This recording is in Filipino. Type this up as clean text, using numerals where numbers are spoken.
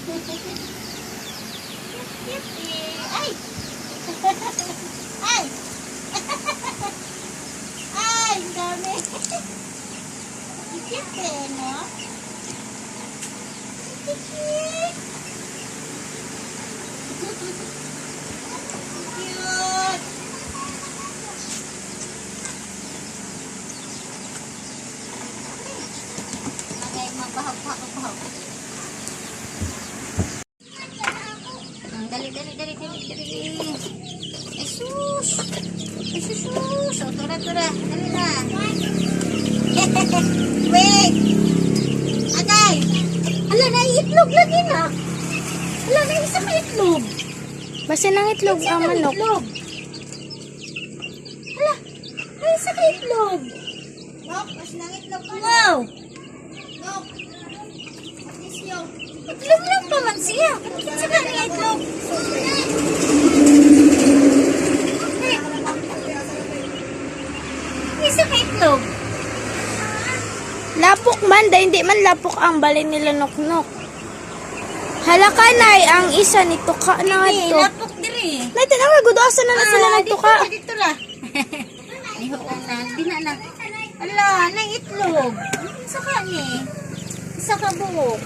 Ay! Ay! Ay, ang dami. Cute eh, no? Cute. Magay magbahag-bahag. Dali. Ay, sus. O, tura. Dali na. Wait. Agay. Ala, naiitlog lagi na. Ala, naisa ka itlog. Basta ng itlog ang manok. Ala, naisa ka itlog. Nok, mas nang itlog ka. Wow. Nok. Itlog lang pa man siya. Isa ka niya itlog. Isa ka itlog. Lapok man, dahil hindi man lapok ang balin nila nuknok. Halaka nay, ang isa nito ka na nga Hindi, ito. lapok diri. Nay, tinawag, gudosan na sila nito ka. Dito ra. Ay, oo na. Di na. Ala, nang itlog. Isa ka ni. Isa ka buhok.